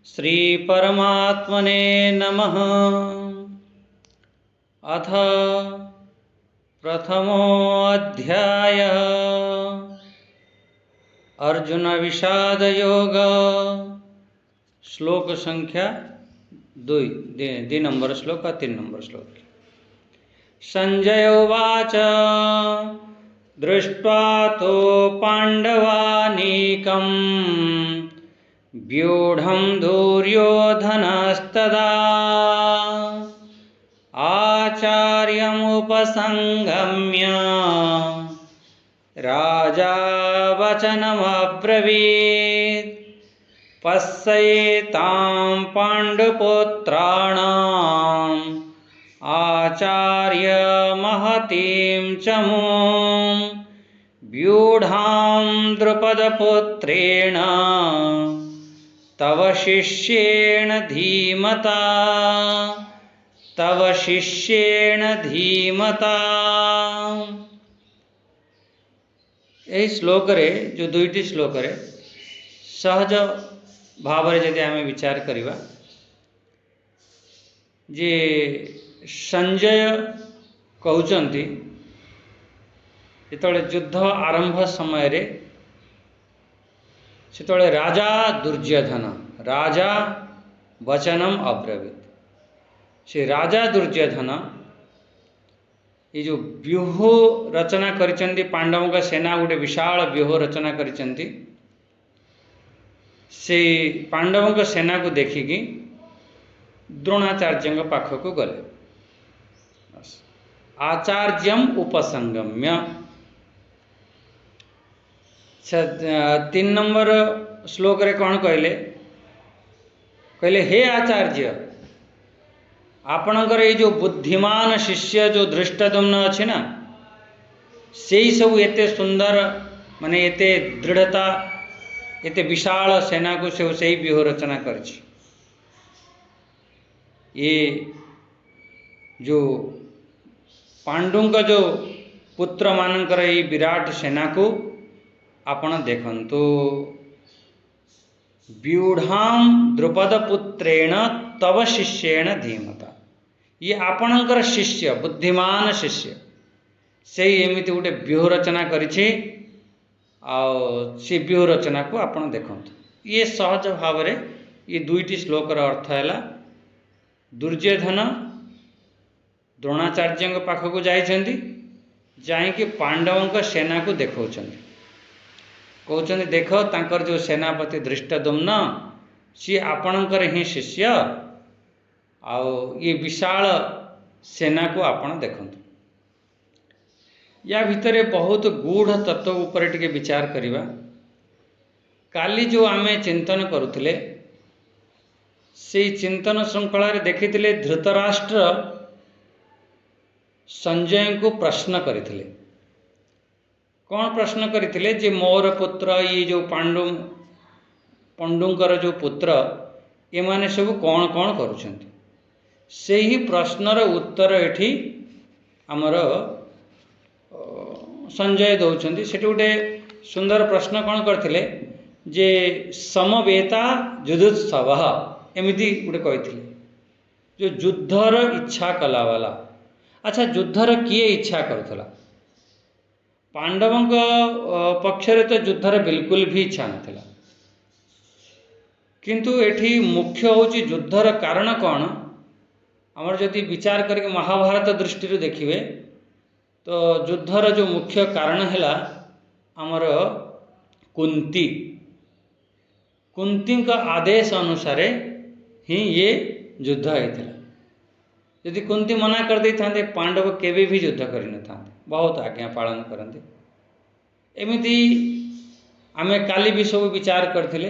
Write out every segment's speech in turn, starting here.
श्री परमात्मने नमः। अथ प्रथमोऽध्यायः अर्जुन विषाद योग। श्लोक संख्या 2 नंबर श्लोक 3 नंबर श्लोक। संजय उवाच दृष्ट्वा तो पाण्डवानीकं व्यूढं दुर्योधनस्तदा आचार्यमुपसंगम्य राजा वचनमब्रवीत् पश्येतां पाण्डुपुत्राणाम् आचार्य महतीं चमूं व्यूढां द्रुपदपुत्रेण तव शिष्येण धीमता। यही श्लोक रे जो दुईटी श्लोक रे सहज भाव रे यदि आमे विचार करिबा जे संजय कहउचंती जेतले युद्ध आरंभ समय रे सेतले राजा दुर्योधन राजा वचनम अब्रवीत। से राजा दुर्योधन ये जो व्यूह रचना करिचंती पांडवों का सेना गोटे विशाल व्यूह रचना करिचंती। से पांडवों का सेना को देखिकी द्रोणाचार्य पाखक गले। आचार्यम उपसंगम्य 3 नंबर श्लोक रे कौन कहले हे आचार्य आपणकर ये जो बुद्धिमान शिष्य जो धृष्टद्युम्न अच्छे ना से ही सब एते सुंदर माने एते दृढ़ता एते विशाल सेना को से ही व्यूह रचना करछि। ये जो पांडुं का जो पुत्र मानकर ये विराट सेना को आपण देखंतु व्यूढ़ां द्रुपद पुत्रेण तव शिष्येण धीमता। ये आपणकर शिष्य बुद्धिमान शिष्य से एमिति गोटे व्यूह रचना करिछि से व्यूह रचना को आपण देखंतु। ये सहज भाव रे ये दुईटी श्लोक रा अर्थ हैला दुर्योधन द्रोणाचार्य पाखक जाइछंती जाइके पांडवों सेना को देखौछंती कहउछंती देख तांकर जो सेनापति धृष्टद्युम्न सी आपणकर ही शिष्य आओ ये विशाल सेना को आपण देखंतु। या भितरे बहुत गूढ़ तत्व ऊपर टिके विचार करिबा। काली जो आमे चिंतन करुथिले से चिंतन श्रृंखला रे देखिथिले धृतराष्ट्र संजय को प्रश्न करिथिले। कौन प्रश्न करिथिले जे मोर पुत्र ये जो पांडुंकर जो पुत्र ये माने सब कौन कौन करुछंती से ही प्रश्नर उत्तर एठी आमर संजय दौचंती। सेठी गोटे सुंदर प्रश्न कौन करथिले जे समवेता युद्धोत्सवः एमिति गोटे कहिथिले जो युद्धर इच्छा कला वाला। अच्छा युद्धर किए इच्छा करुथला पांडवों पक्षरे तो युद्धर बिल्कुल भी इच्छा नथिला किंतु एठी मुख्य होची युद्धर कारण कौन आमर जदि विचार करके महाभारत दृष्टि देखिए तो युद्धर जो मुख्य कारण हैला आमर कुंती का आदेश अनुसार ही ये युद्ध होता। यदि कुंती मना कर दे था पांडव केवे भी युद्ध कर न था बहुत आज्ञा पालन करते। एमिति आमे काली भी सब विचार करथिले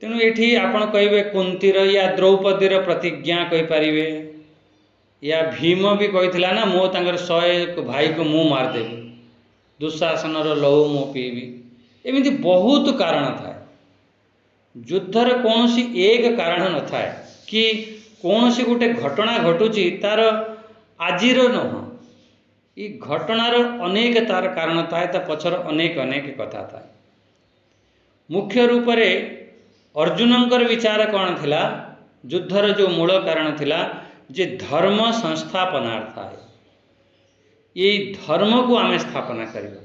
तेणु एठी आपण कहिबे कुंतीर या द्रौपदीर प्रतिज्ञा कहि पारिबे या भीम भी कहिथिला ना मो तांगर 100 भाई को मुँह मारदेवी दुशासनर लहू मो पीबी। एमिति बहुत कारण था युद्धर कौन सी एक कारण न था कि कौन सी गोटे घटना घटुची तार आजिर नह ये घटनार अनेक तार कारण थाए ता पछर अनेक अनेक कथा थाए। मुख्य रूप से अर्जुनंकर विचार कौन थिला युद्धर जो मूल कारण थिला जे धर्म संस्थापनार्थाय ये धर्म को आम स्थापना करवा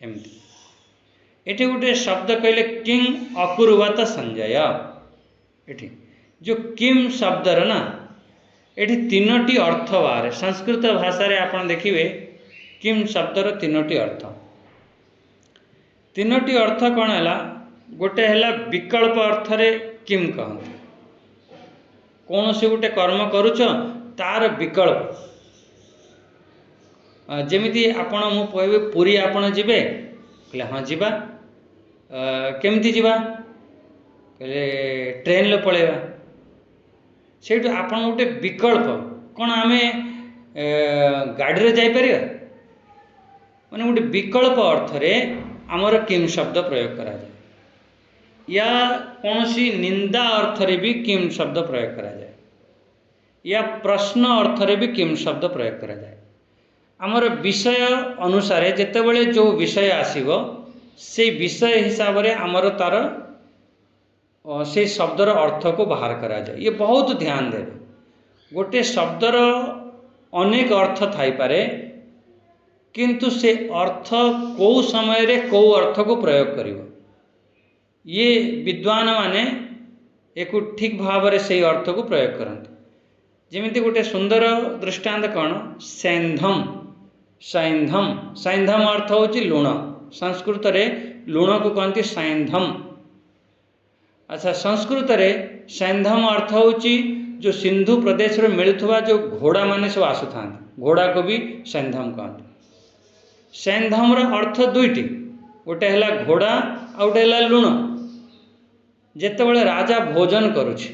एमती एठी गोटे शब्द कहले किंग अकुर्वत संजय एठी जो किम शब्दर ना एठी तीनोटी अर्थ बाहर संस्कृत भाषा रे आपण देखिए किम शब्दर तीनोटी अर्थ कौन है गोटे है विकल्प अर्थ रे किम कहते कौन से गोटे कर्म करुच तार विकल्प जेमिति आपण मु कहबे पुरी आपण जिबे कहले हाँ जीवा केमती जीवा कहले ट्रेन ले पळेबा सेठु आपण गोटे विकल्प कौन आमे गाड़ी रे जाई परिया माने गोटे विकल्प अर्थ रे आमर किम शब्द प्रयोग करा जाए या कौन सी निंदा अर्थ रे भी किम शब्द प्रयोग करा जाए या प्रश्न अर्थ रे भी किम शब्द प्रयोग करा जाए आमर विषय अनुसार जेतेबेले जो विषय आसीबो से विषय हिसाब रे आमर तार से शब्दर अर्थ को बाहर करा जाए ये बहुत ध्यान देवे गोटे शब्दर अनेक अर्थ थाई पारे किंतु से अर्थ कौ समय रे कौ अर्थ को प्रयोग करिवो ये विद्वान माने एक ठीक भाव रे से अर्थ को प्रयोग करते जेमिति गोटे सुंदर दृष्टांत कौन सैंधम सैंधम सैंधम अर्थ होची लुण संस्कृत रे लुण को कहते सैंधम अच्छा संस्कृत रे सैंधम अर्थ होची जो सिंधु प्रदेश रे मिलुथवा जो घोड़ा माने सब आसुथा घोड़ा को भी सैंधम कहते सैंधम रो अर्थ दुईटी गोटे है घोड़ा आ गोटे है लुण जेतेबेले राजा भोजन करुछि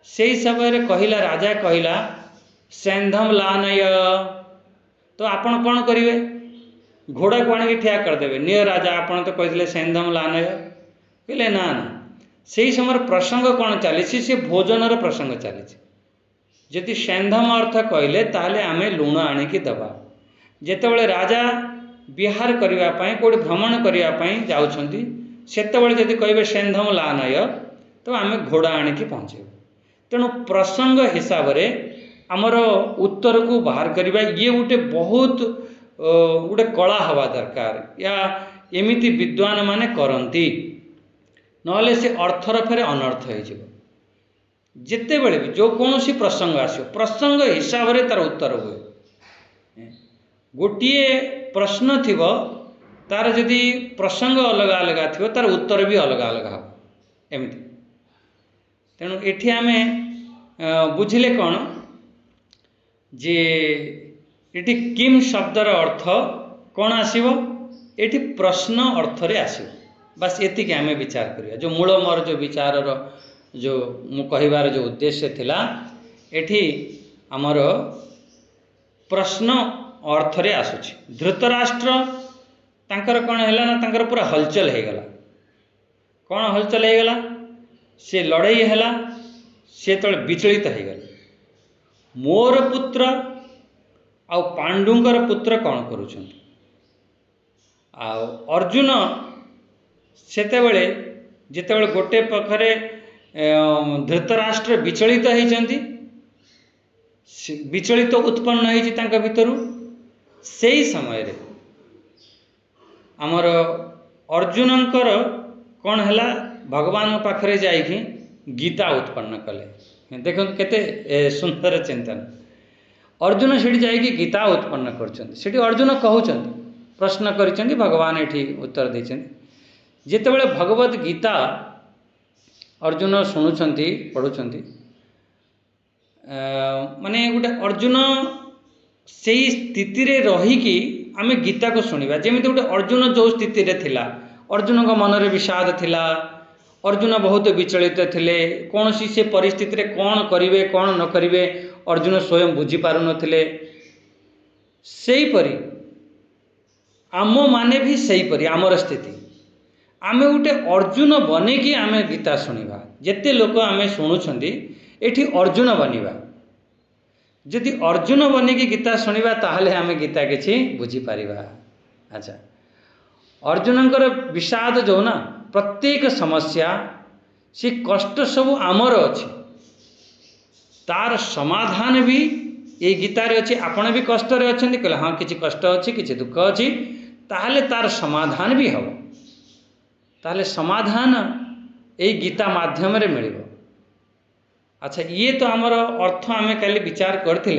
से समय कहला राजा कहला सैंधम लानय तो आपण कौन करेंगे घोड़ा को आनिक ठिया करदे निय राजा आपण तो कहते सैंधम लानय कहले ना ना से समय प्रसंग कौन चली से भोजन प्रसंग चली जदि सैंधम अर्थ कहले ताहले आमे लुण आनिक दबा जेतेबेले राजा विहार करने कौट भ्रमण करने जाउछंती सेतेबेले जदि कहबे सैंधम लानय तो आमे घोड़ा आनिक पहुँचे तेणु प्रसंग हिसाब रे आमर उत्तर को बाहर करवा ये गोटे बहुत गोटे कला हवा दरकार या एमिति विद्वान माने करंती नहले से अर्थर फेर अनर्थ हो जिते बड़े भी जो कौन सी प्रसंग आसो प्रसंग हिसाब रे तार उत्तर हुए गोटिए प्रश्न थिबो तार जदि प्रसंग अलग अलग थी तार उत्तर भी अलग अलग हम एमती तेणु एठी आमे बुझिले कौन जे एठी किम शब्दर अर्थ कौन आसीबो एठी प्रश्न अर्थ रे आसीबो बस एतिके आमे विचार करिया जो मूल मोर जो विचार जो मु कहिबार जो उद्देश्य थिला एठी हमर प्रश्न अर्थ रे आसुछि धृतराष्ट्र तांकर कौन हैला ना तांकर पूरा हलचल हो गला कौन हलचल हो गला से लड़ाई हैला से तले विचलित हो गले मोर पुत्र आ पांडुंकर पुत्र कौन करुछंती आ अर्जुन सेतेबेले जेतेबेले गोटे पखरे धृतराष्ट्र विचलित होइछंती विचलित उत्पन्न होइछि तांका भितरु सेही समय रे आमर अर्जुनंकर कौन हैला भगवान पाखरे जाइकी गीता उत्पन्न कले देखो केते सुंदर चिंतन अर्जुन सेठी जाइकी गीता उत्पन्न करछंती सेठी अर्जुन कहउछंती प्रश्न करिछंती भगवान एठी उत्तर दैछंती जेतेबेले भगवत गीता अर्जुन शुणुछंती पढुछंती माने गोटे अर्जुन से स्थिति रे रहीकी आमे गीता को सुनिबा जेमिति गोटे अर्जुन जो स्थिति रे थिला अर्जुन को मन रे विषाद थिला अर्जुन बहुत विचलित थिले कौन सी से परिस्थिति रे कौन करिवे कौन न करिवे अर्जुन स्वयं बुझी पारु नथिले सेही परी आम माने भी सेही परी आमर स्थिति आमे गोटे अर्जुन बने कि आमे गीता सुनिबा जेते लोक आमे शुणुछंती एठी अर्जुन बनिबा जदि अर्जुन बने कि गीता सुनिबा ताहले आमे गीता किछि बुझी पारिबा अच्छा अर्जुनंकर विषाद जो ना प्रत्येक समस्या से कष्ट सब आमर अच्छी तार समाधान भी ये गीतार अच्छी आपण भी कष्ट अच्छा कहले हाँ किसी कष्ट अच्छी किसी दुख अच्छी ताहले तार समाधान भी हम ताहले समाधान ये गीता माध्यम मिल। अच्छा ये तो आमर अर्थ आम काली विचार करते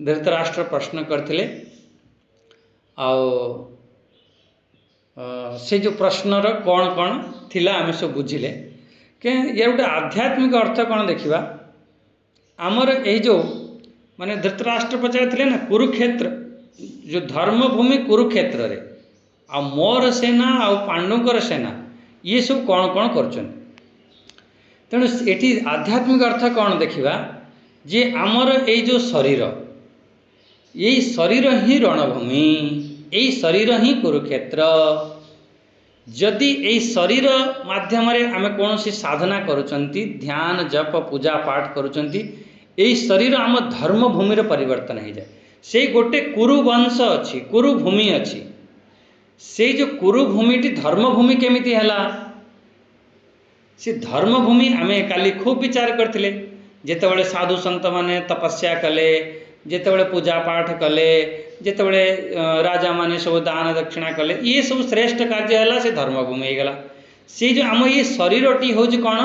धृतराष्ट्र प्रश्न करते से जो प्रश्नर कौन कौन थिला आम सब बुझिले कि ये गोटे आध्यात्मिक अर्थ कौन देखा आमर ये जो माने धृतराष्ट्र पचार ना कुरुक्षेत्र जो धर्मभूमि कुरुक्षेत्र रे आ मोर सेना आ पांडुकर सेना ये सब कौन कौन कर तेणु ये आध्यात्मिक अर्थ कौन देखा जे आमर ये जो शरीर यही शरीर ही रणभूमि यही शरीर ही कुरुक्षेत्र जदि यही शरीर माध्यम आम कौन सी साधना करुचंती ध्यान जप पूजा पाठ करुचंती यही शरीर आम धर्मभूमि परिवर्तन हो जाए से गोटे कुरुवंश अच्छी कुरुभूमि अच्छी से जो कुरुभूमिटी धर्मभूमि केमिति हैला से धर्मभूमि आम काली खूब विचार करते जितेबाला साधु सन्त मैंने तपस्या कले जितेबाला पूजा पाठ कले जितेबाला राजा मैंने सब दान दक्षिणा कले ये सब श्रेष्ठ कार्य है से धर्मभूमि हो गला से जो आम ये शरीरटी हूँ कौन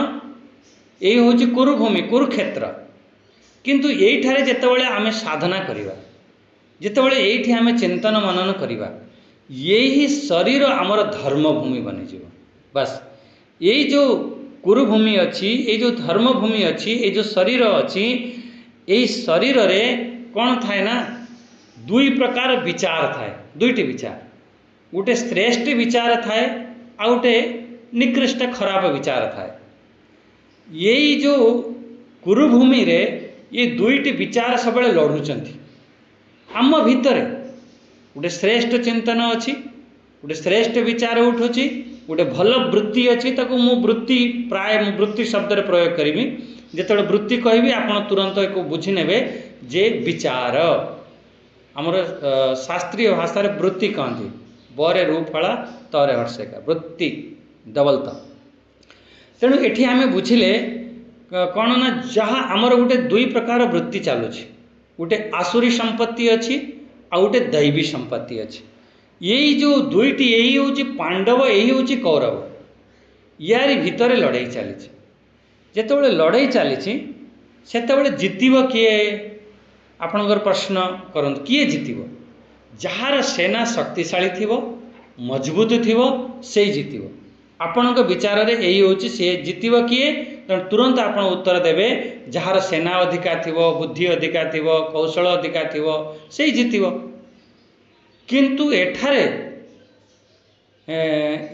ये हूँ कुरुभूमि कुरुक्षेत्र किंतु यहीठारे जितेबाला आम साधना करवा जितेबाला यही आम चिंतन मनन करवा यही शरीर आमर धर्मभूमि बनीज बस यही जो कुरुभूमि अच्छी ये जो धर्मभूमि अच्छी ये जो शरीर अच्छी यही शरीर रे कौन थाए ना दुई प्रकार विचार थाए दुईटी विचार गोटे श्रेष्ठ विचार थाए आ गोटे निकृष्ट खराब विचार थाए यही जो कुरुभूमि रे ये दुईटी विचार सब लड़ुचंती आम भितर गोटे श्रेष्ठ चिंतन अच्छी गोटे श्रेष्ठ विचार उठुची गोटे भल वृत्ति अच्छी ताको मु वृत्ति प्राय मु वृत्ति शब्द प्रयोग करी जिते वृत्ति कहबी आप तुरंत एक बुझी नेबे जे विचार आमर शास्त्रीय भाषा रे वृत्ति कहती बरे रूफला तरे हर्षेका वृत्ति डबल त तेणु एठी आमे बुझिले कौन ना जहाँ आमर गोटे दुई प्रकार वृत्ति चलुची गोटे आसुरी संपत्ति अच्छी आ गोटे दैवी संपत्ति अच्छी यही जो दुईटी यही हूँ पांडव यही हूँ कौरव यारी भितर लड़ाई चली जितेबाला लड़ाई चली सेतेबाला जितब किए आपणकर प्रश्न करंतु किए जितब जार सेना शक्तिशाली थी मजबूत थी से जितब आपणक विचार रे यही हूँ सी जितब किए तुरंत आप उत्तर देवे जार सेना अधिका थी बुद्धि अधिका थी कौशल अधिका थी से जितब किंतु एठारे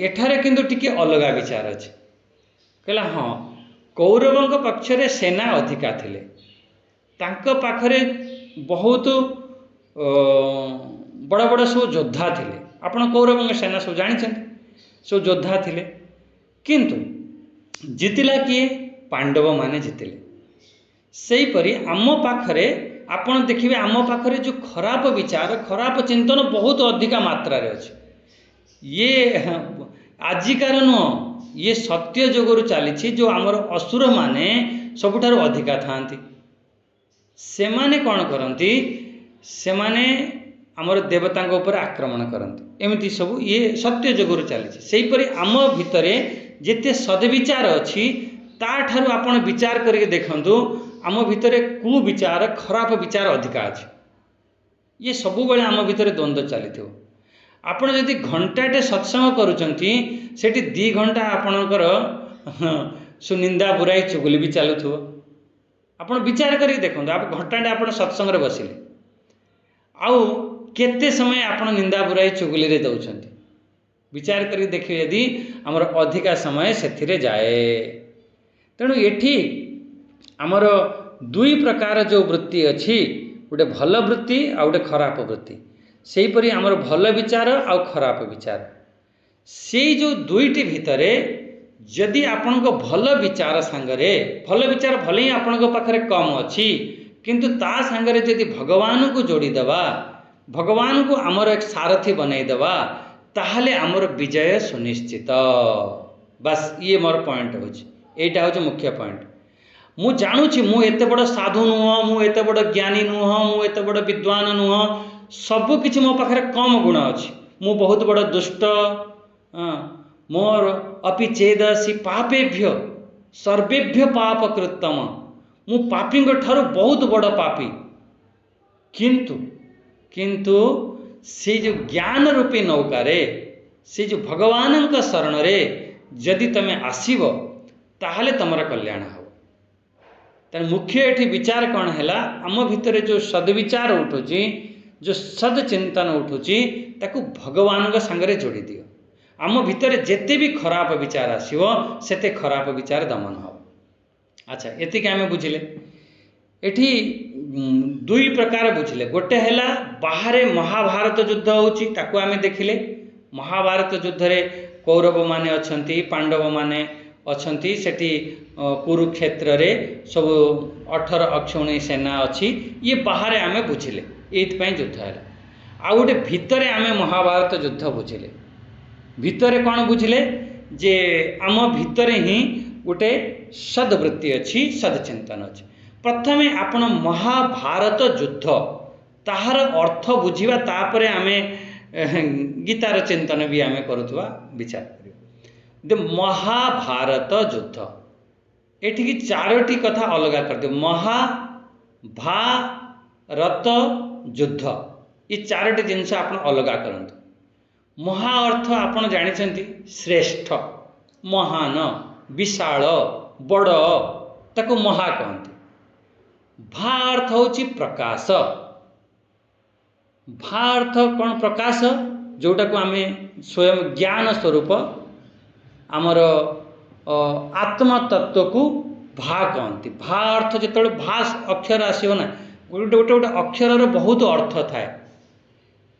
एठारे किंतु टिके अलगा विचार अच्छे कहला हाँ कौरवों पक्ष रे सेना अधिका थिले तांको पाखरे बहुत बड़ बड़ सब योद्धा थिले आपण कौरवों सेना सब जानी सब योद्धा थिले किंतु जितिला किए पांडव माने जितिले सेही परी आम पाखरे आपण देखिए आम पाखरे जो खराब विचार खराब चिंतन बहुत अधिका मात्रा रे अच्छे ये आजिकार नुह ये सत्य जुगरु चली जो आमर असुर माने सबुठारु अधिका थांती से माने कौन करती से माने आमर देवता ऊपर आक्रमण करती एमती सब ये सत्य जुगरु चली सेहीपरि आम भितरे जेते सद्विचार अच्छी ताठारु आपण विचार करके देखंतु आम भितर कुविचार खराब विचार अधिका अच्छे ये सब बेले आम भितर द्वंद्व चली आपण जदि घंटाटे सत्संग करुचंती सेठी 2 घंटा आपणकर सुनिंदा बुराई चुगली भी चलुथो आपण विचार करके देखंतु आप घंटाटे आपण सत्संग रे बसिले आउ केते समय आपण निंदा बुराई चुगली रे दउचंती विचार करके देखिए यदि आमर अधिका समय सेथिरे जाए तेणु एठी आमर दुई प्रकार जो वृत्ति अच्छी गोटे भल वृत्ति आ गोटे खराब वृत्ति सेहीपरि आमर भल विचार आ खराब विचार से जो दुईटी भितरे जदि आपण भल विचार सांगरे भल विचार भले ही आपण पाखरे कम अच्छी किंतु ता सांगरे जदि भगवान को जोड़ीदेवा भगवान को आमर एक सारथी बनईदेवा ताहले आमर विजय सुनिश्चित बस ये मोर पॉइंट हो एटा हूँ मुख्य पॉइंट। मु जानुची मु एते बड़ साधु नुह, मु एते बड़ ज्ञानी नुह, मु एते बड़ विद्वान नुह, सब किछि मो पाखरे कम गुण अछि, मु बहुत बड़ दुष्ट, मोर अपि चेदसि पापेभ्य सर्वेभ्य पाप कृतम, मु पापी ठारू बहुत बड़ पापी। किंतु किंतु से जो ज्ञान रूपी नौकारे से जो भगवान का शरण रे जदि तमे आसीबो ताहले तमरा कल्याण हो। तेणु मुख्य एठी विचार कौन है, आम भितर जो सद्विचार उठुची, जो सदचिंतन उठुची, ताकू भगवान का सांगरे जोड़ी दियो। आम भितर जेते भी खराब विचार आसीबो सेते खराब विचार दमन हो। अच्छा, एतिक आमे बुझिले। एठी दुई प्रकार बुझिले। गोटे हैला बाहरे महाभारत युद्ध होची, ताकू आमे देखिले। महाभारत युद्ध रे कौरव माने अछंती, पांडव माने अछंती, सेठी कुरुक्षेत्र रे सब 18 अक्षौणी सेना अच्छी, ये बाहर आमे बुझिले, ये युद्ध है। आ गोटे भितरे आमे महाभारत युद्ध बुझिले। भितरे कौन बुझिले जे आम भितरे ही गोटे सद्वृत्ति अच्छी, सदचिंतन अच्छी। प्रथमे आपण महाभारत युद्ध ताहार अर्थ बुझिबा, तापरे आमे गीतार चिंतन भी आमे करुवा विचार करियो। महाभारत युद्ध एठी की चारोटी कथा अलग कर दियो। महाभारत युद्ध ये चारोटी जिनस आप अलग करंतु। महा अर्थ आपण जानिछंती श्रेष्ठ, महान, विशाल, बड़, ताको महा कहंती। भा अर्थ होची प्रकाश। भा अर्थ कौन? प्रकाश, जोटा को आमे स्वयं ज्ञान स्वरूप आमर आत्म तत्व को भा कहती। भा अर्थ जो भा अक्षर आसो ना, गोटे गोटे गोटे अक्षर बहुत अर्थ थाए।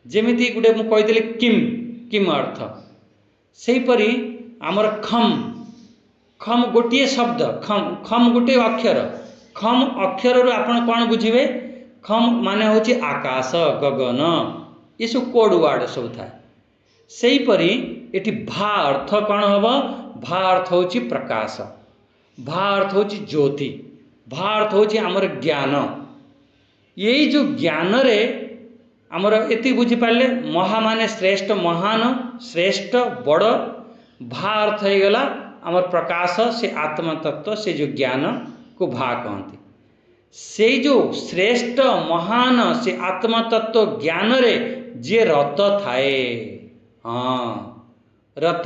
जेमिति गोटे मु कहीदेली किम, किम अर्थ सेहीपरि आमर खम, खम गोटे शब्द, खम खम गोटे अक्षर। खम अक्षर आपण कौन बुझे? खम माने होची आकाश, गगन, ये सब कोड वार्ड सब थाए। सेहीपरि एठी भा अर्थ कौन हम? भा अर्थ होची प्रकाश, भा अर्थ होची ज्योति, भा अर्थ होची आमर ज्ञान। यही जो ज्ञान रे आमर एति बुझी पाले, महा माने श्रेष्ठ, महान, श्रेष्ठ, बड़। भा अर्थ हो गला आमर प्रकाश, से आत्म तत्व, से जो ज्ञान को भा कहती। से जो श्रेष्ठ, महान, से आत्म तत्व ज्ञान रे जे रत थाए। हाँ, रत,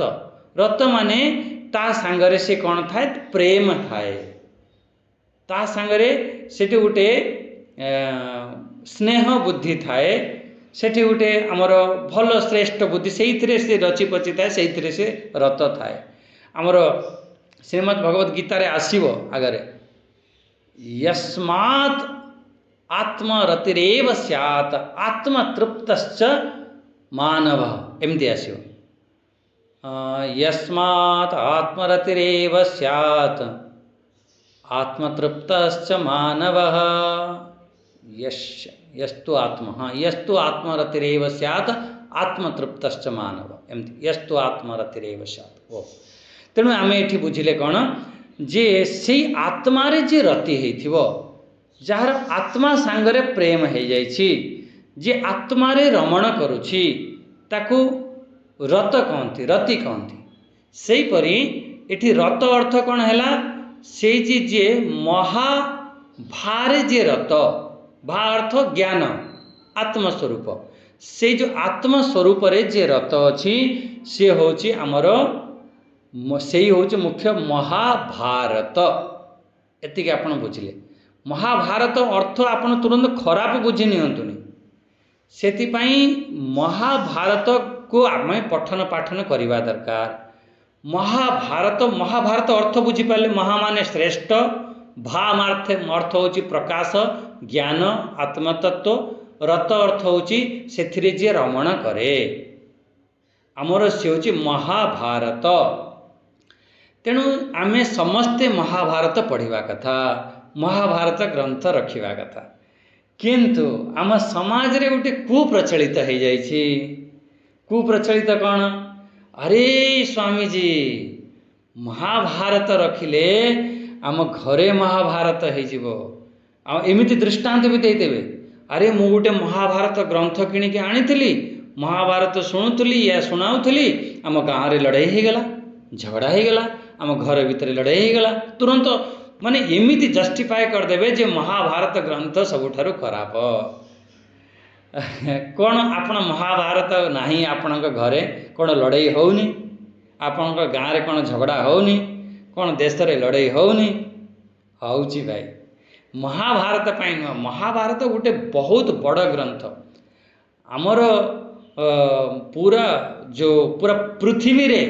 रत माने ता सांगरे से कौन थाए? प्रेम थाए। ता सांगरे सेठी गोटे स्नेह बुद्धि थाए। सेठी गोटे आमर भल श्रेष्ठ बुद्धि से रचि पचि थाए, से से रत थाए। आमर श्रीमद् भगवत गीता रे आसीबो आगरे, यस्मात् आत्मरतिरेव स्यात् आत्मतृप्तश्च मानव, एमती आसीबो। यस्मात् आत्मरतिरेव स्यात् आत्मतृप्तश्च मानवः। यस्तु आत्मा, हाँ, यस्तु आत्मरतिरेव स्यात् आत्मतृप्तश्च मानव, एमती यस्तु आत्मरतिरेव स्यात्। ओ तेणु आम ये बुझिले कौन जे से आत्मा रे जे रति होइथिबो, जार आत्मा सांगरे प्रेम हो जाइछि, जे आत्मा रे रमण करुछि, ताकू रत कहती, रति कहती। सेहीपरि एठी रत अर्थ कौन है? से जे महाभारे जे रत, भा अर्थ ज्ञान, आत्मस्वरूप। से जो आत्मस्वरूप रे जे रत अच्छी, से होची आमर, से होची मुख्य महाभारत। एतिक आपण बुझिले। महाभारत अर्थ आपण तुरंत खराब बुझी नियंतुनी। सेतिपाई महाभारत को आम पठन पाठन करवा दरकार। महाभारत, महाभारत अर्थ बुझी पारे, महा माने श्रेष्ठ, भा अर्थ होची प्रकाश, ज्ञान, आत्मतत्व, रत अर्थ होची सेथिरे जे रमण करे, आमर से होची महाभारत। तेणु आमे समस्ते महाभारत पढ़िबा कथा, महाभारत ग्रंथ रखिबा कथा। किंतु आम समाज रे गोटे कुप्रचलित हो जाइछि। कुप्रचलित कौन? अरे स्वामी जी, महाभारत रखिले आम घरे महाभारत हो एमती दृष्टांत भी देदेवे। अरे मु गोटे महाभारत ग्रंथ किणिकी आनी महाभारत शुणुली या शुणाऊली आम गाँव में लड़ाई हो गला, झगड़ा हो गला, आम घर भितर लड़ाई हो गला, तुरंत माने एमती जस्टिफाए करदेवे जे महाभारत ग्रंथ सबुठारु खराब। कौन आपण महाभारत नहीं आपण घरे कौन लड़ाई होनी, आपण गाँव में कौन झगड़ा होनी, कौन देश में लड़ाई होनी होची भाई। महाभारत पाई नुह, महाभारत गोटे बहुत बड़ ग्रंथ आमर पूरा जो पूरा पृथ्वी रे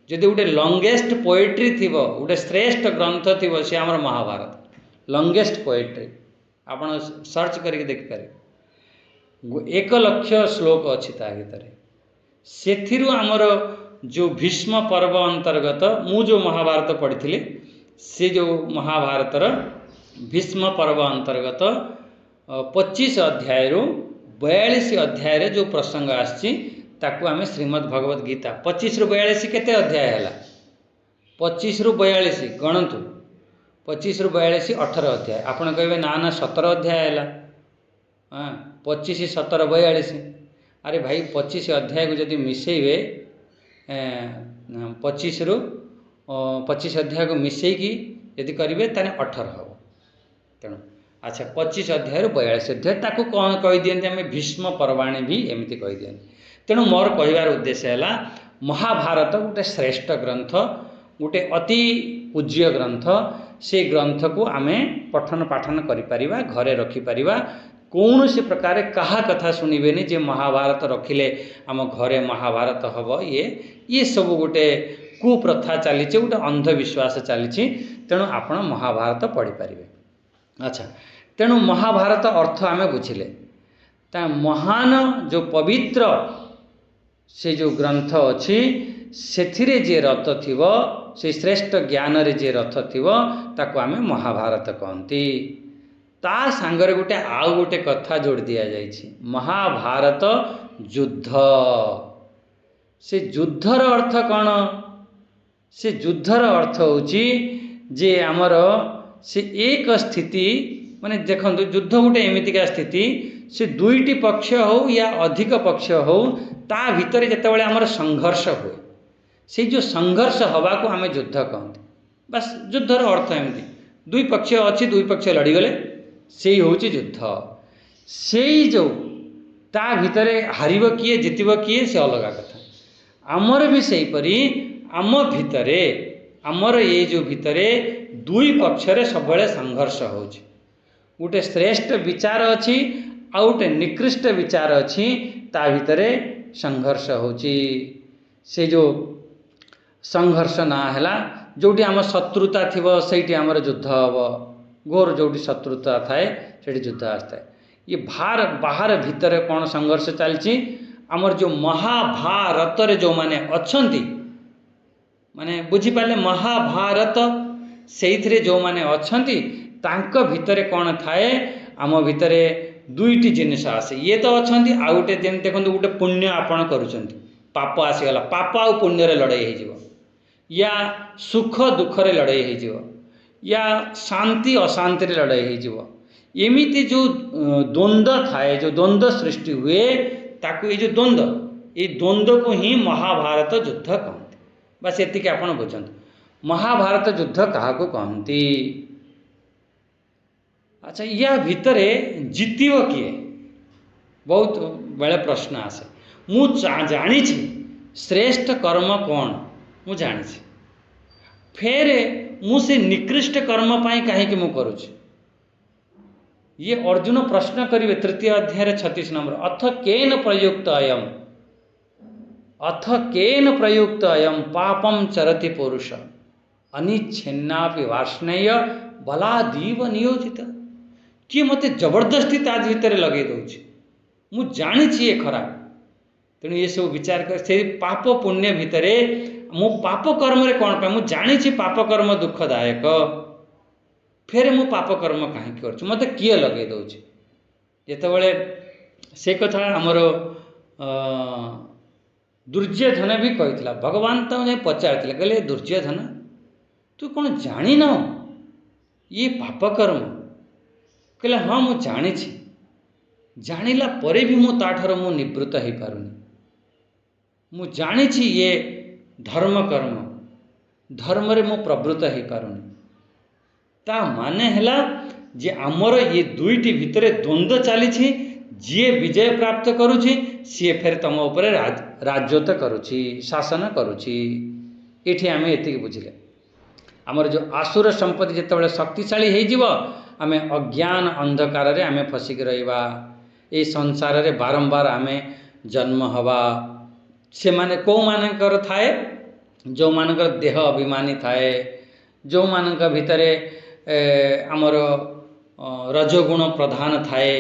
जदि गोटे लंगेस्ट पोएट्री थी गोटे श्रेष्ठ ग्रंथ थी सी आमर महाभारत लंगेस्ट पोएट्री आपण सर्च करके देखिपारे 1 लाख श्लोक अच्छी ता भितर से आमर जो भीष्म पर्व अंतर्गत मु जो महाभारत पढ़ी से जो महाभारतर भीष्म पर्व अंतर्गत 25 अध्याय रु 42 अध्याय जो प्रसंग आसी ताकू आम श्रीमद् भगवत गीता 25 रु 42 केते अध्याय है 25 रु 42 गणतु 25 रु 42 18 अध्याय आपण कहे ना ना 17 अध्याय है। हाँ 25 17 42 अरे भाई 25 अध्याय को जदि मिसेबे 25 रु 25 अध्याय को मिसेकी यदि करेंगे ताने 18 हम तेणु अच्छा 25 अध्याय रु 42 अध्याय ताकू कौन कही दियंती आम भीष्म पर्वाणी भी एमती कही दियंती। तेणु मोर कहबार उद्देश्य है महाभारत गोटे श्रेष्ठ ग्रंथ गोटे अति पूज्य ग्रंथ से ग्रंथ को आम पठन पाठन करिपरिबा घरे रखिपारिबा कौन सी प्रकार कहा कथा शुणबेनि जे महाभारत रखिले आम घरे महाभारत हम ये सब गोटे कुप्रथा चली गोटे अंधविश्वास चली तेणु आपण महाभारत पढ़ी पारिबे। अच्छा तेणु महाभारत अर्थ आम बुझिले ता महान जो पवित्र से जो ग्रंथ अच्छी से जे रथ थिवो से श्रेष्ठ ज्ञान रे जे रथ थिवो ताको आमे महाभारत कहती। ता सांगरे गोटे आउ गोटे कथा जोड़ दिया जाइछि महाभारत युद्ध। से युद्धर अर्थ कौन? से युद्धर अर्थ होची जे आमर से एक स्थिति माने देखंतु युद्ध गोटे एमितिका स्थिति से दुईटी पक्ष हो या अधिक पक्ष हो ता भितर जेतेबेले आमर संघर्ष हुए से जो संघर्ष हवा को आमे युद्ध कहते। बस युद्धर अर्थ एमती दुई पक्ष अच्छी दुई पक्ष लड़ीगले से होची युद्ध। से जो ता भितर हारिब किए जितिब किए से अलग कथा। आमर भी सही परी आम भितरे आमर ये जो भितरे दुई पक्ष रे सबले संघर्ष होची गोटे श्रेष्ठ विचार अच्छी आ गोटे निकृष्ट विचार अच्छी ता भितरे संघर्ष होची। से जो संघर्ष ना हैला जोटी आम शत्रुता थिबो सेठी आमर युद्ध हबो घोर जोटी शत्रुता थाए सेठी युद्ध आस्ताए। ये बाहर भितर कौन संघर्ष चलची आमर जो महाभारत रे जो माने अछंती माने बुझी पाले महाभारत सेइथरे जो माने अछंती तांक भितरे कौन थाए आम भितरे दुईटी जिनिस आसे। ये तो अछंती आ गोटे जेम देखंतु गोटे पुण्य आपण करूछंती पाप आसीगला पाप आ पुण्य रे लड़ाई हो जिवो या सुख दुख रे लड़ाई हो जिवो या शांति अशांति रे लड़ाई हो जिवो। एमिति जो द्वंद्व थाए जो द्वंद्व सृष्टि हुए ताकू ये जो द्वंद्व को ही महाभारत युद्ध कहते। बस एतिके आपण बुझंतु महाभारत युद्ध कहा को कहती। अच्छा या भितरे जितिव किए बहुत बड़े प्रश्न आसे। मु जानी श्रेष्ठ कर्म कौन मु जानी फेर मु से निकृष्ट कर्म पाई कहीं मु करुछि ये अर्जुन प्रश्न करिवे 3 अध्याय 36 नंबर अथ केन प्रयुक्त अयम पापम चरति पुरुष अनिच्छिन्नापि वार्ष्णेय बलादीव नियोजित। किए मते जबरदस्ती ताज भितर लगे दउछि मु जानी ये खराब। तेणु ये सब विचार कर से पाप पुण्य भितरे मु पाप कर्म रे कौन पाए मु जानी पाप कर्म दुखदायक फेर मु पाप कर्म कहीं कर मत किए लगे दउछि। जेतेबेले से कथा हमर दुर्योधन भी कही भगवान तो जाए पचार कहले दुर्योधन तू कौन जानी न ये पापकर्म कहले हाँ मु जानी जानिला परे भी मु ताठर मु निवृत्त हो पारुनी मु जानी ये धर्म कर्म धर्म रे मु प्रवृत्त हो पारुनी ता माने हला जे आमर ये दुईटी भितरे द्वंद्व चली जी विजय प्राप्त करुछि सी फेर तुम उपर राजत्व करुछि शासन करुछि एठी आम एतिक बुझिले आमर जो आसुर संपत्ति जितेबाला शक्तिशाली हो आम अज्ञान अंधकार रे आम फसिक रहिबा ए संसार रे बारंबार आम जन्म हवा से माने को मानकर थाए जो मानकर देह अभिमानी थाए जो मानक भितरे आमर रजोगुण प्रधान थाए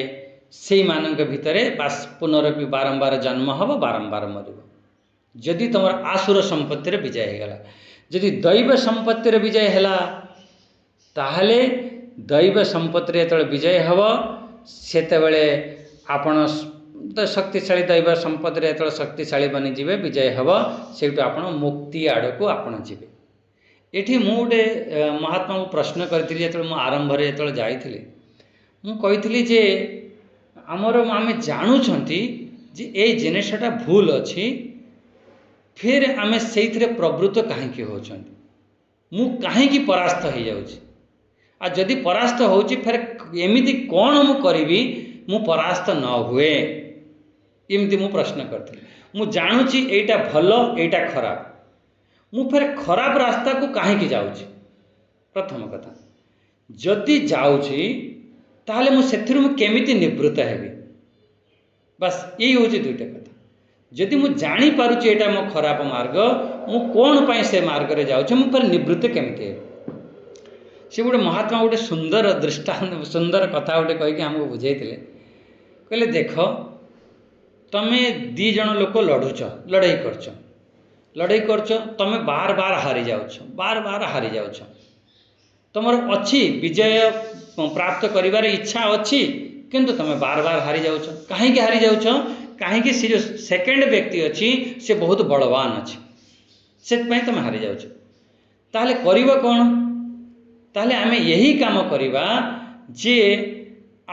से मानक भितरे बास पुनरपि बारंबार जन्म हब बारंबार मरिब जदि तुम आसुर संपत्ति रे विजय होगला जदि दैव संपत्ति रे विजय हैला ताहले दैव संपत्ति रे जेतबेले विजय हब सेतेबेले आपण तो शक्तिशाली दैव संपत्ति रे जेतबेले शक्तिशाली बनी जिवे विजय हब सेठु आपण मुक्ति आड़ को आपण जिवे एठी मु गोटे महात्मा को प्रश्न करथिली जेतबेले मु आरंभ रे जेतबेले जाईथिली मु कहिथिली जे आमर आम जानुछंती जे ए जिनिसटा भूल अछि फिर आम से प्रवृत्त कहीं होचंती मु कहीं परास्त हो जाउछि आ जदि परास्त होउछि फिर एमिति कौन मु करिवि मु परास्त न हुए एमती मु प्रश्न करथिली मु जानुछि एटा भलो एटा खराब मु फिर खराब रास्ता को कहीं जाउछि प्रथम कथा जदि जाउछि ताहले मु सेथिरु मु केमिति निवृत्त हेबि बस यही होछि दुईटा कथा जदि मु जानी पारुछि एटा मो खराब मार्ग मु कोन पई से मार्ग रे जाउछि मु पर निवृत्त केमिति हेबि से गोटे महात्मा गोटे सुंदर दृष्टांत सुंदर कथा गोटे कहि के हमको बुझाइथिले कहले देख तमे दी जन लोक लड़ाई करछ तमे बार बार हारी जाउछ तुमर अच्छी विजय प्राप्त करिवार इच्छा अच्छी किंतु तुम बार बार हारी जाउछ कहीं हारी जाउछ कहीं से जो सेकेंड व्यक्ति अच्छी से बहुत बलवान अच्छी से तुम हारी जाउछ ताहले करिबा कोन ताहले आमे यही काम करिबा जे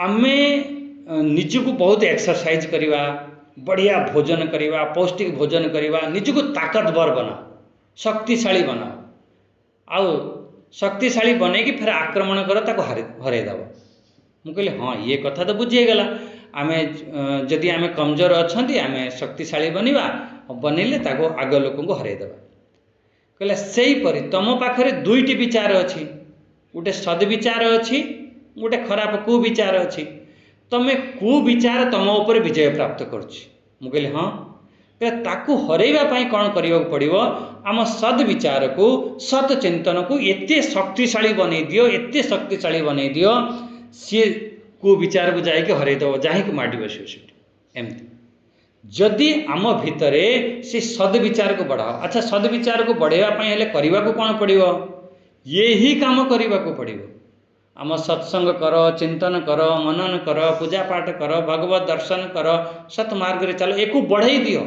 आमे निजको बहुत एक्सरसाइज करिबा बढ़िया भोजन करिबा पौष्टिक भोजन करिबा निजको ताकतवर बना शक्तिशाली बना आउ शक्तिशाली बने कि फिर आक्रमण कर ताको हरे दब मु कहली हाँ ये कथा तो बुझीगला आम जदि आम कमजोर अच्छा आम शक्तिशाली बनवा बनइले ताको आग लोक हरे दबा कहला सेहीपरि तुम पाखरे दुईटी विचार अच्छी गोटे सद्विचार अच्छी गोटे खराब कुविचार अच्छी तमें कुविचार तुम उपर विजय प्राप्त करुच्ची मु कहली हाँ ताकू हरैबा पाई कौन करने पड़ो आम सद्विचार को सत चिंतन को एते शक्तिशाली बनै दियो एते शक्तिशाली बनै दियो सी कुविचार को जाइए हरैदब जहाँकि माड़ी बस एमती जदि आम भितरे से सद्विचार को बढ़ाओ अच्छा सद्विचार को बढ़ावाई करने को कौन पड़ो यही काम करने को पड़ो आम सत्संग कर चिंतन कर मनन कर पूजा पाठ कर भगवत दर्शन कर सतमार्ग रे चलो एक बढ़ाई दियो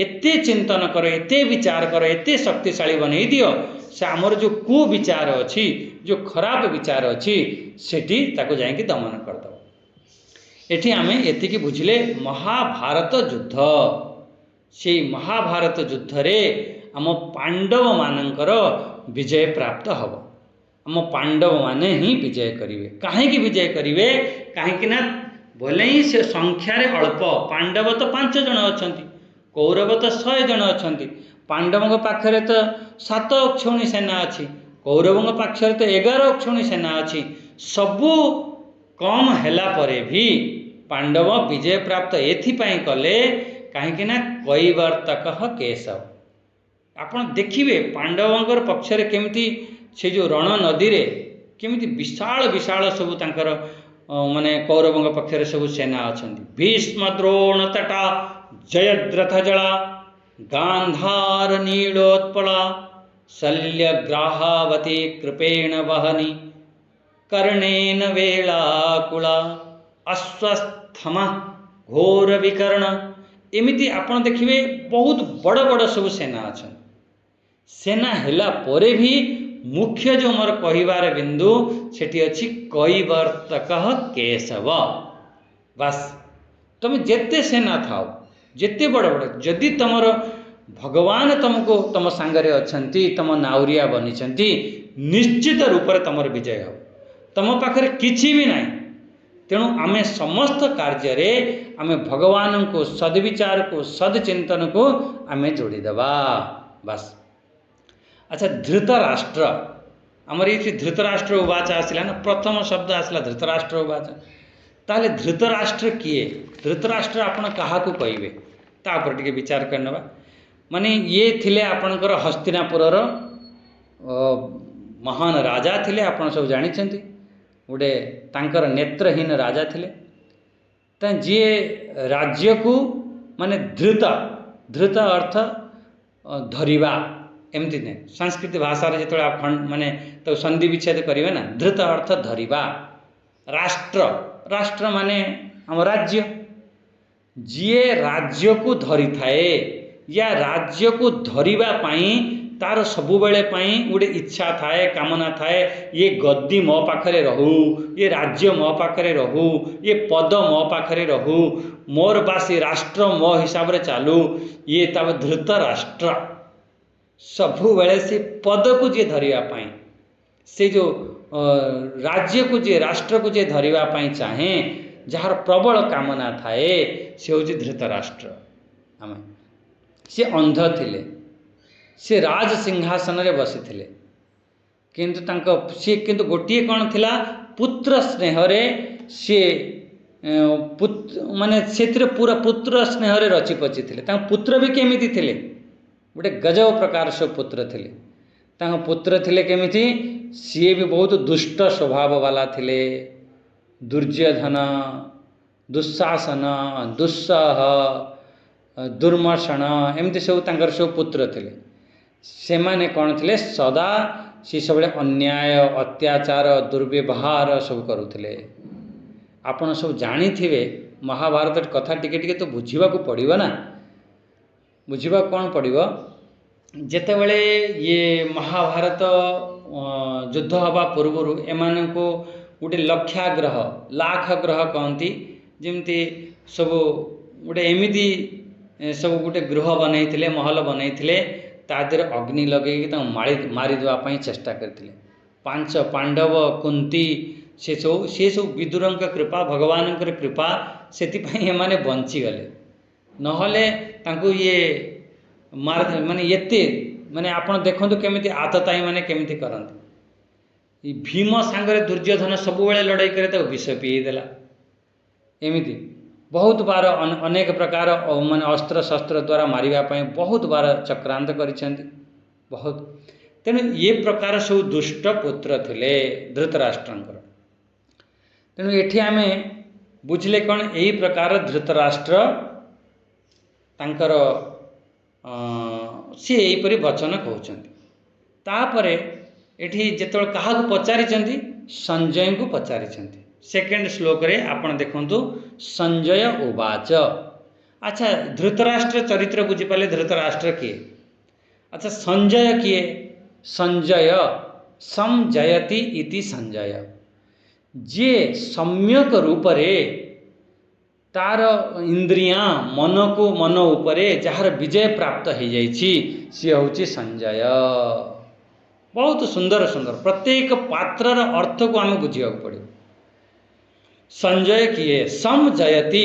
एते चिंतन कर एते विचार कर एते शक्तिशाली बनै दियो से आमर जो कुविचार अच्छी जो खराब विचार अच्छी सेठी ताको जाइए दमन करदब एठी आमे एतिकी बुझिले महाभारत युद्ध से महाभारत युद्ध रे आम पांडव मानकर विजय प्राप्त हब आम पांडव माने ही विजय करिवे कहीं विजय करिवे कहीं ना बोले ही से संख्यार अल्प पांडव तो 5 जन अच्छा कौरव तो 100 जन अच्छा पांडवों पाखरे तो 7 अक्षौणी सेना अच्छी कौरवों पाखरे तो 11 अक्षौणी सेना अच्छी सबू कम हैला परे भी पांडव विजय प्राप्त एथिपाई कले कहीं कैवर्तक केशव आपण देखिए पांडवों पक्षरे केमिति से जो रण नदी रे केमिति विशाल विशाल सबू तांकर माने कौरवों पक्षरे सबू सेना अच्छा भीष्म द्रोण तटा जयद्रथ जला गांधार नीलोत्पला शल्य ग्राहावती कृपेण वहनी कर्णेन वेलाकुला अश्वस्थमा घोर विकर्ण एमिति आपण देखिए बहुत बड़ बड़ सब सेना अच्छा सेना हेला परे भी मुख्य जो मोर कहिबार बिंदु सेठी अछि कैवर्तक केशव बस तुम जेते सेना थाओ जेते बड़ बड़ जदि तुमर भगवान तुमको तुम सांगरे अछंती तुम नाउरिया बनिछंती निश्चित रूप से तुम विजय हो तुम पाखरे किछि भी नहीं तेणु आमे समस्त कार्य आमे भगवान को सद्विचार को सदचिंतन को आमे जोड़ीदेवा बस। अच्छा धृतराष्ट्र आमर ये धृतराष्ट्र उवाच आसला ना प्रथम शब्द आसला धृतराष्ट्र उवाच ताले धृतराष्ट्र किए धृतराष्ट्र आपण कहा को कहिबे तापर टिके विचार करनबा माने ये थिले आपणकर हस्तिनापुरर महान राजा थिले आपण सब जानिछंती गोटे तांकर नेत्रहीन राजा थिले ता जे राज्य को माने धृत धृत अर्थ धरिबा एमती नहीं संस्कृत भाषा रे जेतले खंड माने तो संधि विच्छेद करिवे ना धृत अर्थ धरिबा राष्ट्र राष्ट्र माने हम राज्य जी राज्य को धरी थाए या राज्य को धरिबा पाई तार सबु बेले पाई गोटे इच्छा थाए कामना थाए ये गद्दी मो पाखरे रहू ये राज्य मो पाखरे रहू ये पद मो पाखरे रहू मोर बासी राष्ट्र मो हिसाब रे चालू ये तब धृत राष्ट्र सबु बेले से पद को जे धरिबा पाई से जो राज्य को जे राष्ट्र को जे धरिबा पाई चाहे जार प्रबल कामना थाए से हूँ धृतराष्ट्र आम सी अंध थिले से राज सिंहासन रे बसी थिले किंतु सी किंतु गोटे कौन थिला पुत्र स्नेह रे सी माने से पूरा पुत्र स्नेह रे रचिपची थिले पुत्र भी केमिति थिले गोटे गजब प्रकार से पुत्र थिले पुत्र थिले केमिति सी भी बहुत दुष्ट स्वभाव वाला थिले दुर्योधन दुस्शासन दुस्सह दुर्मर्षण एमती सब सब पुत्र थिले से माने कौन थिले सदा सी सब अन्याय अत्याचार दुर्व्यवहार सब करुथिले आपण सब जानी थिवे महाभारत कथा टिके टिके तो बुझीबा को पड़िबो ना बुझीबा कौन पड़िबो जेतेबेले ये महाभारत युद्ध हवा पूर्व एमान को गोटे लक्षाग्रह लाख ग्रह कहती जमती सब गोटे एमती सब गोटे गृह बनई महल बनई तादर अग्नि लगे मारी देवाई चेष्टा करते पांच पांडव कुंती से सब विदुर कृपा भगवान कृपा से माने बंचीगले नहले ये मार माने ये माने आपण देखु केमी आतताई माने केमी करती भीम सांगरे दुर्योधन सब लड़ाई करे विष पीदेला एमती बहुत बार अनेक प्रकार माने अस्त्र शस्त्र द्वारा मारिबा बहुत बार चक्रांत करिसेंती बहुत तेणु ये प्रकार सब दुष्ट पुत्र थिले धृतराष्ट्रंकर तेणु एठी आमे बुझले कौन यही प्रकार धृतराष्ट्र तांकर सी यहीपरि वचन कहउछंती तापरे एठी जेतोल कहा को पचारिचंती संजय को पचारिचंती सेकेंड श्लोक रे आपण देखंतु संजय उवाच अच्छा धृतराष्ट्र चरित्र बुझी पाले धृतराष्ट्र किए अच्छा संजय किए संजय समजयति इति संजय जे सम्यक रूप रे तार इंद्रिया मन को मन उपरे जार विजय प्राप्त हो जाइछि सी हूँ संजय बहुत सुंदर सुंदर प्रत्येक पात्रर अर्थ को आम बुझा पड़े संजय किए समजयति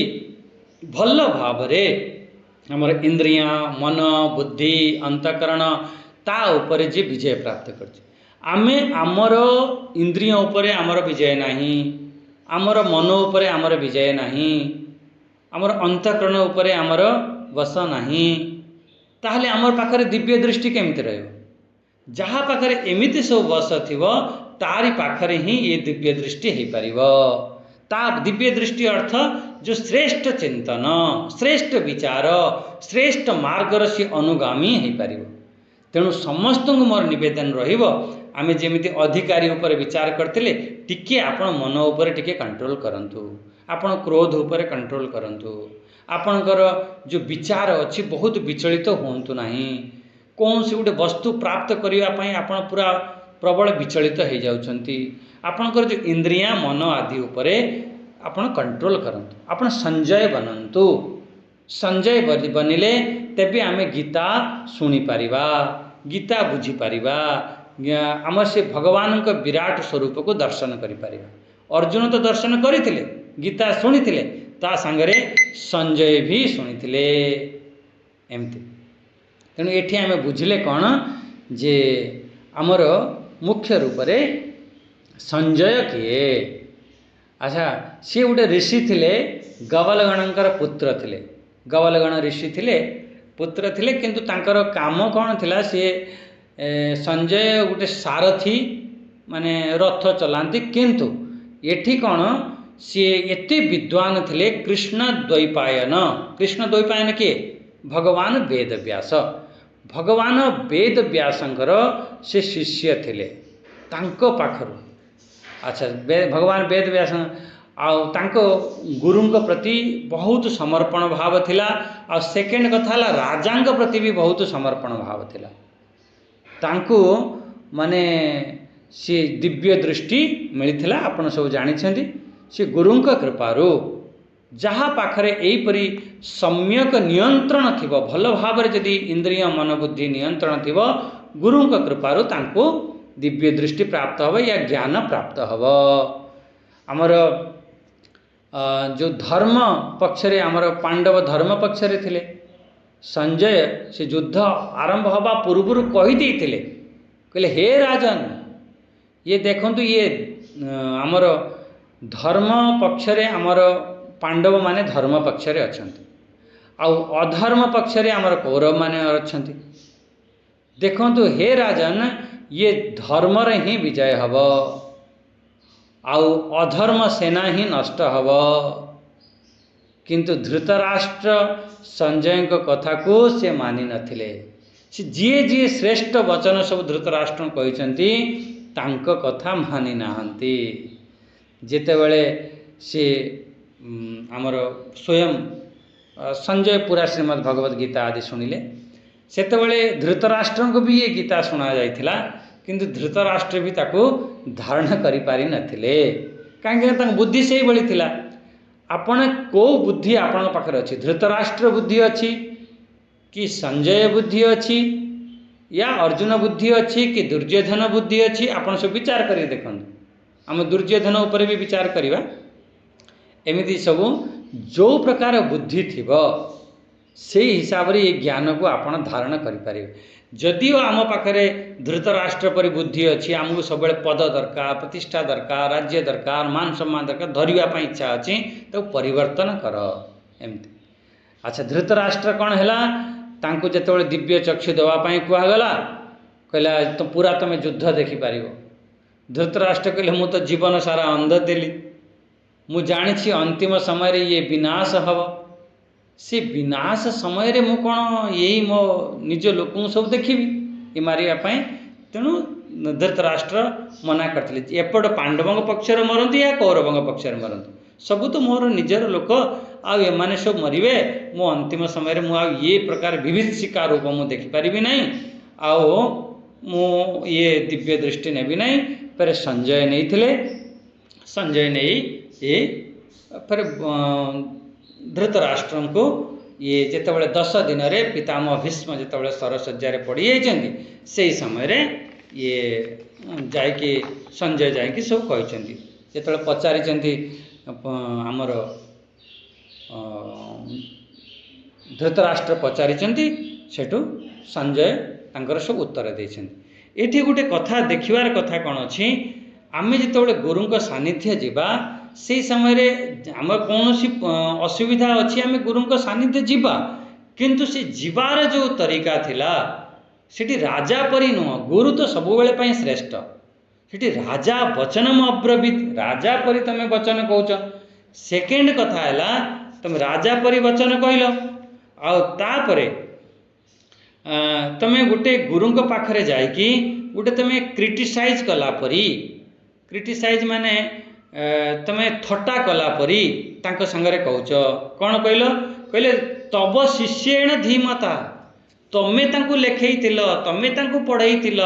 भल भाव रे हमर इंद्रिया मन बुद्धि अंतकरण ता उपरे जे विजय प्राप्त कर आमे आमर इंद्रिय उपरे आमर विजय नहीं आमर मन उपरे आमर विजय नहीं आमर अंतकरण उपरे आमर वश नहीं ताहले आमर पाखरे दिव्य दृष्टि केमिति रहइबो जहाँ पाखरे एमिति सब वश थिबो तारी पाखरे ही ये दिव्य दृष्टि हो पारिबो ता दिव्य दृष्टि अर्थ जो श्रेष्ठ चिंतन श्रेष्ठ विचार श्रेष्ठ मार्गर से अनुगामी हो पारिबो तेणु समस्त मोर निवेदन रहिबो आमे जेमिति अधिकारी ऊपर विचार करथिले टिके आपण मन ऊपर टिके कंट्रोल करंतु आपण क्रोध ऊपर कंट्रोल करंतु आपणकर जो विचार अच्छी बहुत विचलित होंतु नहीं। कौन से गोटे वस्तु प्राप्त करने आपण पूरा प्रबल विचलित हो जाउछंती। आपणकर जो इंद्रिया मन आदि उपरे आपण कंट्रोल करंतु, आपण संजय बनंतु। संजय बनिले तेबे आमे गीता शुणी पारिबा, गीता बुझी पारिबा, आम से भगवान का विराट स्वरूप को दर्शन करि पारिबा। अर्जुन तो दर्शन करथिले, गीता शुणिथिले, ता संगरे संजय भी शुणिथिले। एमती तेणु एठी आमे बुझिले कौन जे आमर मुख्य रूप रे संजय किए। अच्छा, सी गोटे ऋषि थिले, गवलगणंकर पुत्र थिले। गवलगण ऋषि थिले, पुत्र थिले, किंतु तांकर काम कौन थिला, सी संजय गोटे सारथी माने रथ चलांती, किंतु एठी कौन सी एते विद्वान थिले कृष्ण द्वैपायन। कृष्ण द्वैपायन किए? भगवान वेद व्यास। भगवान वेद व्यासंकर से शिष्य थिले तांको पाखरु। अच्छा, भगवान वेद व्यास तांको गुरु प्रति बहुत समर्पण भाव थिला। आ सेकेंड कथा ला राजांक प्रति भी बहुत समर्पण भाव थिला। तांको माने सी दिव्य दृष्टि मिलथिला। आपण सब जानिछंती से गुरुंक कृपारु जहाँ पाखरे एहीपरि सम्यक नियंत्रण थिबो, भल भाव जदि इंद्रिय मन बुद्धि नियंत्रण थिबो, गुरुंक कृपारु तांको दिव्य दृष्टि प्राप्त हब या ज्ञान प्राप्त हब। आमर जो धर्म पक्षरे आमर पांडव धर्म पक्षरे थिले। संजय से युद्ध आरंभ हवा पूर्व कही देइथिले, कहले हे राजन, ये देखंतु ये आमर धर्म पक्षरे आमर पांडव माने धर्म पक्षरे अछंती, आउ अधर्म पक्षरे आमर कौरव माने अछंती। देखंतु हे राजन, ये धर्म रे ही विजय हब, आउ अधर्म सेना ही नष्ट हब। किंतु धृतराष्ट्र संजय को कथा को से मानि नथिले। से जीए जीए श्रेष्ठ वचन सब धृतराष्ट्र कहिसंती तांको कथा मानि नाहंती। जेतेबेले से आमर स्वयं संजय पूरा श्रीमद् भगवद गीता आदि शुणिले, सेतेबेले धृतराष्ट्र को भी ये गीता शुणा जाइथिला, किंतु धृतराष्ट्र भी ताको धारण करि पारि नथिले। काहेकि तांक बुद्धि सेही भली थिला। आपण को बुद्धि आपण पाखरे अछि? धृतराष्ट्र बुद्धि अछि कि संजय बुद्धि अछि या अर्जुन बुद्धि अछि कि दुर्योधन बुद्धि अछि? आपण सब विचार करि देखंतु। आम दुर्योधन ऊपर भी विचार करिबा। एमिति सब जो प्रकार बुद्धि थिबो से हिसाब रे ये ज्ञान को आपण धारण करि पारिबे। जदिओ आम पाखरे धृतराष्ट्र परि बुद्धि अच्छी, आमको सब पद दरकार, प्रतिष्ठा दरकार, राज्य दरकार, मान सम्मान दरकार, धरवाई इच्छा अच्छी, तो परिवर्तन कर एमती। अच्छा, धृतराष्ट्र कौन है? तांको जेतेबेले दिव्य चक्षु देवाई कहगला, कहला तो पूरा तुम युद्ध देखिपार। धृतराष्ट्र कहले मु तो जीवन सारा अंध देली, मु जानी अंतिम समय रे ये विनाश हब। से विनाश समय रे मु कौन यही मो निज लोक सब देखी ये मारियापाई। तेणु धृतराष्ट्र मना करते, एपट पांडवों पक्ष मरतु या कौरवों पक्ष मरतु, सबू तो मोर निजर लोक, आने सब मरवे। मो अंतिम समय रे मु ये प्रकार विभीषिका रूप मु देखिपारि ना, मु ये दिव्य दृष्टि नेबी ना। फिर संजय नहीं थे, संजय नहीं ये फिर धृतराष्ट्र को ये जितेबाला 10 दिन रे पितामह भीष्म जितेबाला सरसज्जा पड़ी जाइछन्ति, से समय रे ये जाइकी संजय जाइकी सब कहते, जितेबाला पचारिछन्ति आमर धृतराष्ट्र पचारिछन्ति, सेठु संजय तांकर सब उत्तर देइछन्ति। एठी गोटे कथा देखिवार कथा कौन अच्छी, आमे जितेबाला गुरुंक सानिध्य जीवा से समय रे आम कौन असुविधा अच्छी, आम गुरु सानिध्य जीवा, किंतु से जीवार जो तरीका थिला सेठी राजा परी नुह। गुरु तो सब बेले श्रेष्ठ, सेठी राजा वचनम अब्रवीत, राजा परी तमें वचन कहच। सेकेंड कथा है तुम राजा परी वचन कहल, आउे तमें गोटे गुरुंक पाखरे जाइकी गोटे तमें क्रिटिसाइज कला परी, क्रिटिसाइज माने तमें थट्टा कला परी तांको संगरे कहूच। कौन कहल कहले तब शिष्येण धीमता तमे तांकु लेखैतिल तमे तांकु पढ़ैतिल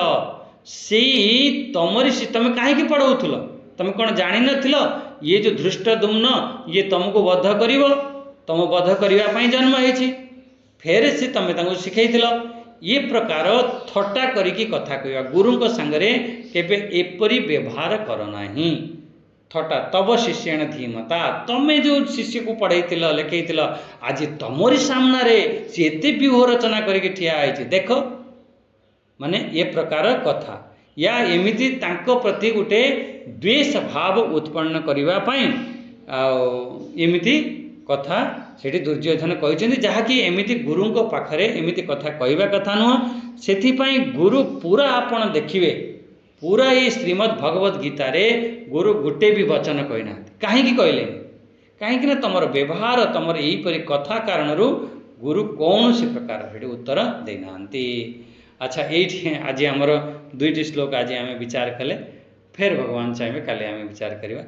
सेई तमरी तमे काहेकि पढ़ौथिल तमे कौन जानि नथिल ये जो धृष्टद्युम्न ये तुमको बद्ध करिवो तुम बद्ध करिवा पई जन्म हेछि फेर से तमे तांकु शिखैतिल ये प्रकार थट्टा करिकी कथा कहवा गुरुଙ୍କ संगरे केबे एपरी व्यवहार कर नाही थट्टा तब शिष्येण धीमता तमे जो शिष्य को पढ़ैतिल लेखैतिल आज तमरी सामना रे से एते व्यूह रचना करिकी ठिया आइछि देख माने ये प्रकार कथा या एमिति तांको प्रति गोटे द्वेष भाव उत्पन्न करिवा पई एमिति कथा सेठी दुर्योधन कहते जहाँकि एमिति गुरुଙ୍କ पाखरे एमिति कथा कहवा कथा नुह से गुरु पूरा आपण देखिए पूरा ये श्रीमद् भगवत गीता रे गुरु गोटे भी वचन कहना कहीं कहले कहीं तुम व्यवहार तुम यहीपरि कथा कारण गुरु कौन से प्रकार उत्तर देना। अच्छा ये आज आमर दुईटी श्लोक आज आम विचार कले फिर भगवान चाहिए काले आम विचार करवा।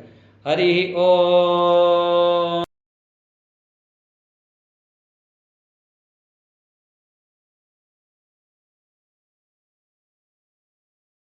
हरि ओम।